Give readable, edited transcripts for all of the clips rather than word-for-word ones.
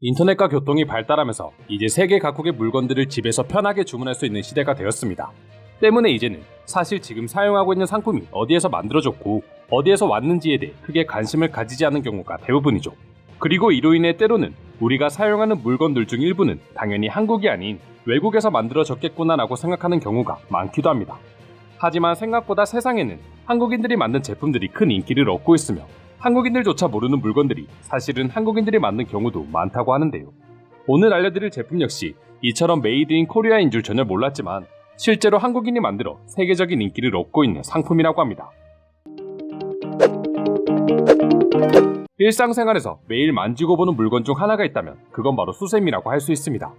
인터넷과 교통이 발달하면서 이제 세계 각국의 물건들을 집에서 편하게 주문할 수 있는 시대가 되었습니다. 때문에 이제는 사실 지금 사용하고 있는 상품이 어디에서 만들어졌고 어디에서 왔는지에 대해 크게 관심을 가지지 않는 경우가 대부분이죠. 그리고 이로 인해 때로는 우리가 사용하는 물건들 중 일부는 당연히 한국이 아닌 외국에서 만들어졌겠구나라고 생각하는 경우가 많기도 합니다. 하지만 생각보다 세상에는 한국인들이 만든 제품들이 큰 인기를 얻고 있으며 한국인들조차 모르는 물건들이 사실은 한국인들이 만든 경우도 많다고 하는데요. 오늘 알려드릴 제품 역시 이처럼 메이드 인 코리아인 줄 전혀 몰랐지만 실제로 한국인이 만들어 세계적인 인기를 얻고 있는 상품이라고 합니다. 일상생활에서 매일 만지고 보는 물건 중 하나가 있다면 그건 바로 수세미라고 할 수 있습니다.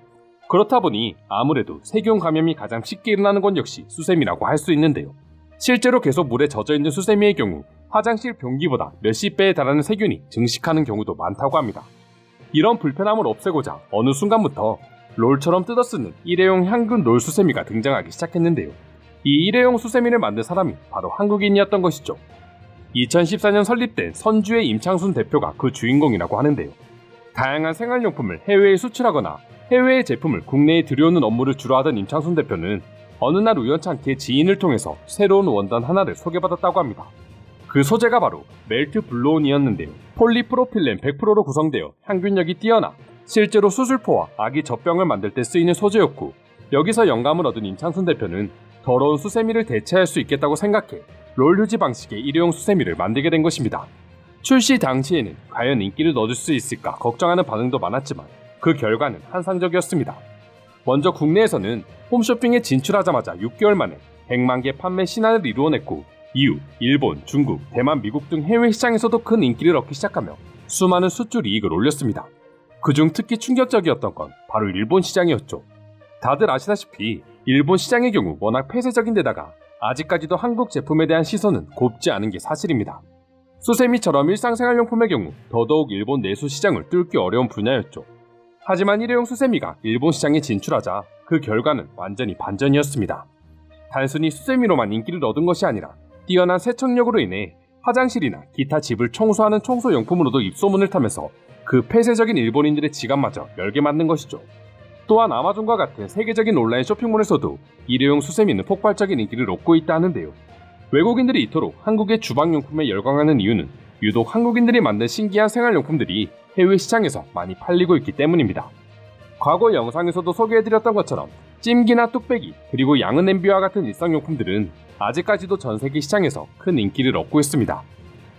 그렇다 보니 아무래도 세균 감염이 가장 쉽게 일어나는 건 역시 수세미라고 할 수 있는데요. 실제로 계속 물에 젖어있는 수세미의 경우 화장실 변기보다 몇십 배에 달하는 세균이 증식하는 경우도 많다고 합니다. 이런 불편함을 없애고자 어느 순간부터 롤처럼 뜯어쓰는 일회용 향균 롤 수세미가 등장하기 시작했는데요. 이 일회용 수세미를 만든 사람이 바로 한국인이었던 것이죠. 2014년 설립된 선주의 임창순 대표가 그 주인공이라고 하는데요. 다양한 생활용품을 해외에 수출하거나 해외의 제품을 국내에 들여오는 업무를 주로 하던 임창순 대표는 어느 날 우연찮게 지인을 통해서 새로운 원단 하나를 소개받았다고 합니다. 그 소재가 바로 멜트 블로온이었는데요. 폴리프로필렌 100%로 구성되어 향균력이 뛰어나 실제로 수술포와 아기 젖병을 만들 때 쓰이는 소재였고, 여기서 영감을 얻은 임창순 대표는 더러운 수세미를 대체할 수 있겠다고 생각해 롤 휴지 방식의 일회용 수세미를 만들게 된 것입니다. 출시 당시에는 과연 인기를 얻을 수 있을까 걱정하는 반응도 많았지만 그 결과는 환상적이었습니다. 먼저 국내에서는 홈쇼핑에 진출하자마자 6개월 만에 100만 개 판매 신화를 이루어냈고, 이후 일본, 중국, 대만, 미국 등 해외 시장에서도 큰 인기를 얻기 시작하며 수많은 수출 이익을 올렸습니다. 그중 특히 충격적이었던 건 바로 일본 시장이었죠. 다들 아시다시피 일본 시장의 경우 워낙 폐쇄적인 데다가 아직까지도 한국 제품에 대한 시선은 곱지 않은 게 사실입니다. 수세미처럼 일상생활용품의 경우 더더욱 일본 내수 시장을 뚫기 어려운 분야였죠. 하지만 일회용 수세미가 일본 시장에 진출하자 그 결과는 완전히 반전이었습니다. 단순히 수세미로만 인기를 얻은 것이 아니라 뛰어난 세척력으로 인해 화장실이나 기타 집을 청소하는 청소용품으로도 입소문을 타면서 그 폐쇄적인 일본인들의 지갑마저 열게 만든 것이죠. 또한 아마존과 같은 세계적인 온라인 쇼핑몰에서도 일회용 수세미는 폭발적인 인기를 얻고 있다 하는데요. 외국인들이 이토록 한국의 주방용품에 열광하는 이유는 유독 한국인들이 만든 신기한 생활용품들이 해외 시장에서 많이 팔리고 있기 때문입니다. 과거 영상에서도 소개해드렸던 것처럼 찜기나 뚝배기 그리고 양은 냄비와 같은 일상용품들은 아직까지도 전 세계 시장에서 큰 인기를 얻고 있습니다.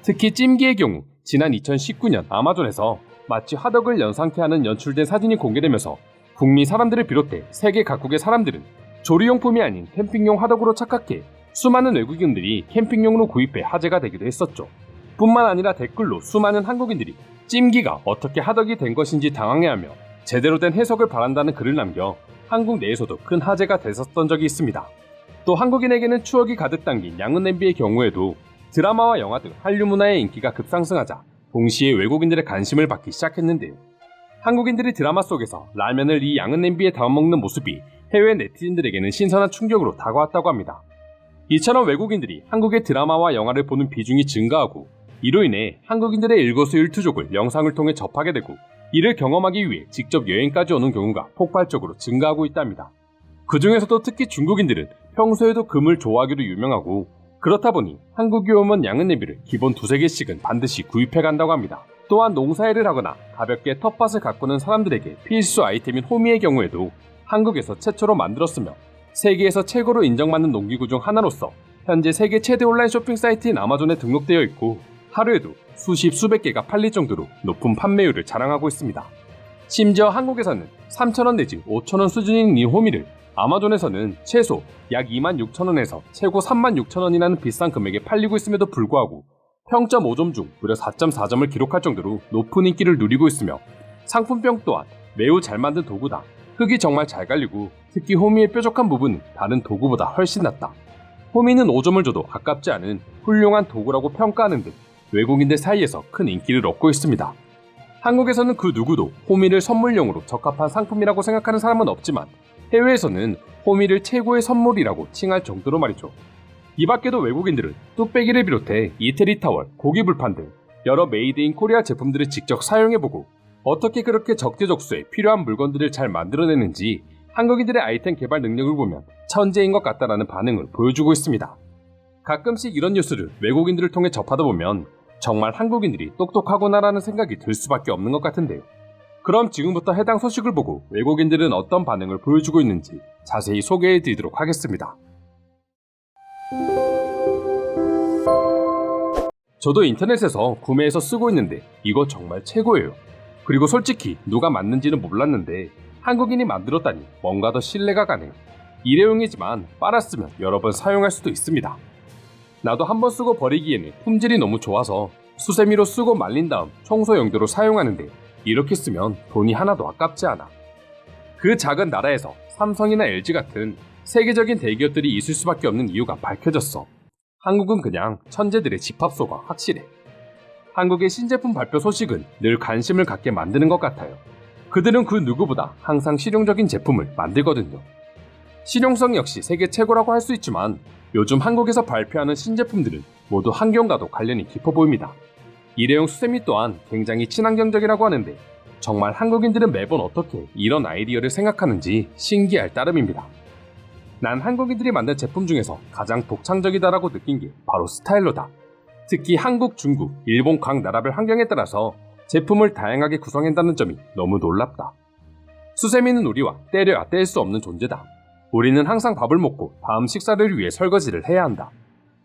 특히 찜기의 경우 지난 2019년 아마존에서 마치 화덕을 연상케 하는 연출된 사진이 공개되면서 북미 사람들을 비롯해 세계 각국의 사람들은 조리용품이 아닌 캠핑용 화덕으로 착각해 수많은 외국인들이 캠핑용으로 구입해 화제가 되기도 했었죠. 뿐만 아니라 댓글로 수많은 한국인들이 찜기가 어떻게 화덕이 된 것인지 당황해하며 제대로 된 해석을 바란다는 글을 남겨 한국 내에서도 큰 화제가 됐었던 적이 있습니다. 또 한국인에게는 추억이 가득 담긴 양은 냄비의 경우에도 드라마와 영화 등 한류 문화의 인기가 급상승하자 동시에 외국인들의 관심을 받기 시작했는데요. 한국인들이 드라마 속에서 라면을 이 양은 냄비에 담아먹는 모습이 해외 네티즌들에게는 신선한 충격으로 다가왔다고 합니다. 이처럼 외국인들이 한국의 드라마와 영화를 보는 비중이 증가하고 이로 인해 한국인들의 일거수일투족을 영상을 통해 접하게 되고 이를 경험하기 위해 직접 여행까지 오는 경우가 폭발적으로 증가하고 있답니다. 그 중에서도 특히 중국인들은 평소에도 금을 좋아하기로 유명하고 그렇다 보니 한국에 오면 양은 냄비를 기본 2-3개씩은 반드시 구입해 간다고 합니다. 또한 농사일을 하거나 가볍게 텃밭을 가꾸는 사람들에게 필수 아이템인 호미의 경우에도 한국에서 최초로 만들었으며 세계에서 최고로 인정받는 농기구 중 하나로서 현재 세계 최대 온라인 쇼핑 사이트인 아마존에 등록되어 있고 하루에도 수십 수백 개가 팔릴 정도로 높은 판매율을 자랑하고 있습니다. 심지어 한국에서는 3,000원 내지 5,000원 수준인 이 호미를 아마존에서는 최소 약 26,000원에서 최고 36,000원이라는 비싼 금액에 팔리고 있음에도 불구하고 평점 5점 중 무려 4.4점을 기록할 정도로 높은 인기를 누리고 있으며 상품평 또한 매우 잘 만든 도구다. 흙이 정말 잘 갈리고 특히 호미의 뾰족한 부분은 다른 도구보다 훨씬 낫다. 호미는 5점을 줘도 아깝지 않은 훌륭한 도구라고 평가하는 등 외국인들 사이에서 큰 인기를 얻고 있습니다. 한국에서는 그 누구도 호미를 선물용으로 적합한 상품이라고 생각하는 사람은 없지만 해외에서는 호미를 최고의 선물이라고 칭할 정도로 말이죠. 이 밖에도 외국인들은 뚝배기를 비롯해 이태리 타월, 고기 불판 등 여러 메이드 인 코리아 제품들을 직접 사용해보고 어떻게 그렇게 적재적소에 필요한 물건들을 잘 만들어내는지 한국인들의 아이템 개발 능력을 보면 천재인 것 같다라는 반응을 보여주고 있습니다. 가끔씩 이런 뉴스를 외국인들을 통해 접하다 보면 정말 한국인들이 똑똑하구나라는 생각이 들 수밖에 없는 것 같은데요. 그럼 지금부터 해당 소식을 보고 외국인들은 어떤 반응을 보여주고 있는지 자세히 소개해 드리도록 하겠습니다. 저도 인터넷에서 구매해서 쓰고 있는데 이거 정말 최고예요. 그리고 솔직히 누가 만든지는 몰랐는데 한국인이 만들었다니 뭔가 더 신뢰가 가네요. 일회용이지만 빨았으면 여러 번 사용할 수도 있습니다. 나도 한 번 쓰고 버리기에는 품질이 너무 좋아서 수세미로 쓰고 말린 다음 청소 용도로 사용하는데 이렇게 쓰면 돈이 하나도 아깝지 않아. 그 작은 나라에서 삼성이나 LG 같은 세계적인 대기업들이 있을 수밖에 없는 이유가 밝혀졌어. 한국은 그냥 천재들의 집합소가 확실해. 한국의 신제품 발표 소식은 늘 관심을 갖게 만드는 것 같아요. 그들은 그 누구보다 항상 실용적인 제품을 만들거든요. 실용성 역시 세계 최고라고 할 수 있지만 요즘 한국에서 발표하는 신제품들은 모두 환경과도 관련이 깊어 보입니다. 일회용 수세미 또한 굉장히 친환경적이라고 하는데 정말 한국인들은 매번 어떻게 이런 아이디어를 생각하는지 신기할 따름입니다. 난 한국인들이 만든 제품 중에서 가장 독창적이다라고 느낀 게 바로 스타일러다. 특히 한국, 중국, 일본 각 나라별 환경에 따라서 제품을 다양하게 구성한다는 점이 너무 놀랍다. 수세미는 우리와 때려야 뗄 수 없는 존재다. 우리는 항상 밥을 먹고 다음 식사를 위해 설거지를 해야 한다.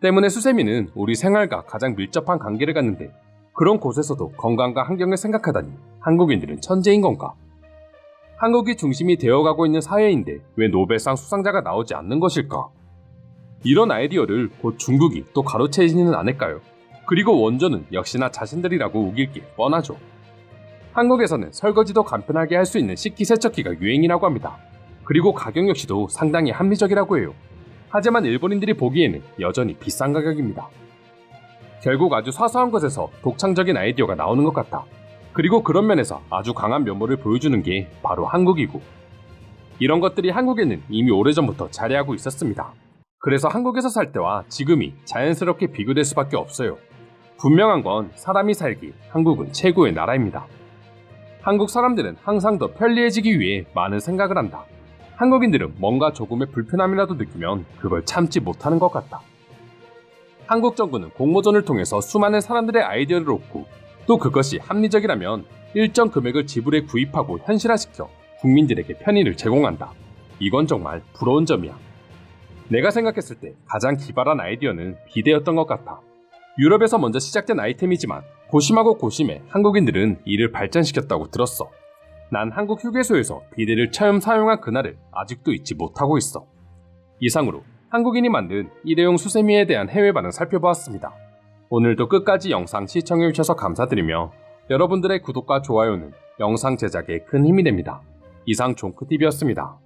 때문에 수세미는 우리 생활과 가장 밀접한 관계를 갖는데 그런 곳에서도 건강과 환경을 생각하다니 한국인들은 천재인 건가? 한국이 중심이 되어가고 있는 사회인데 왜 노벨상 수상자가 나오지 않는 것일까? 이런 아이디어를 곧 중국이 또 가로채지는 않을까요? 그리고 원조는 역시나 자신들이라고 우길 게 뻔하죠. 한국에서는 설거지도 간편하게 할 수 있는 식기세척기가 유행이라고 합니다. 그리고 가격 역시도 상당히 합리적이라고 해요. 하지만 일본인들이 보기에는 여전히 비싼 가격입니다. 결국 아주 사소한 것에서 독창적인 아이디어가 나오는 것 같다. 그리고 그런 면에서 아주 강한 면모를 보여주는 게 바로 한국이고 이런 것들이 한국에는 이미 오래전부터 자리하고 있었습니다. 그래서 한국에서 살 때와 지금이 자연스럽게 비교될 수밖에 없어요. 분명한 건 사람이 살기 한국은 최고의 나라입니다. 한국 사람들은 항상 더 편리해지기 위해 많은 생각을 한다. 한국인들은 뭔가 조금의 불편함이라도 느끼면 그걸 참지 못하는 것 같다. 한국 정부는 공모전을 통해서 수많은 사람들의 아이디어를 얻고 또 그것이 합리적이라면 일정 금액을 지불해 구입하고 현실화시켜 국민들에게 편의를 제공한다. 이건 정말 부러운 점이야. 내가 생각했을 때 가장 기발한 아이디어는 비데였던 것 같아. 유럽에서 먼저 시작된 아이템이지만 고심하고 고심해 한국인들은 이를 발전시켰다고 들었어. 난 한국 휴게소에서 비데를 처음 사용한 그날을 아직도 잊지 못하고 있어. 이상으로 한국인이 만든 일회용 수세미에 대한 해외 반응 살펴보았습니다. 오늘도 끝까지 영상 시청해주셔서 감사드리며 여러분들의 구독과 좋아요는 영상 제작에 큰 힘이 됩니다. 이상 종크TV였습니다.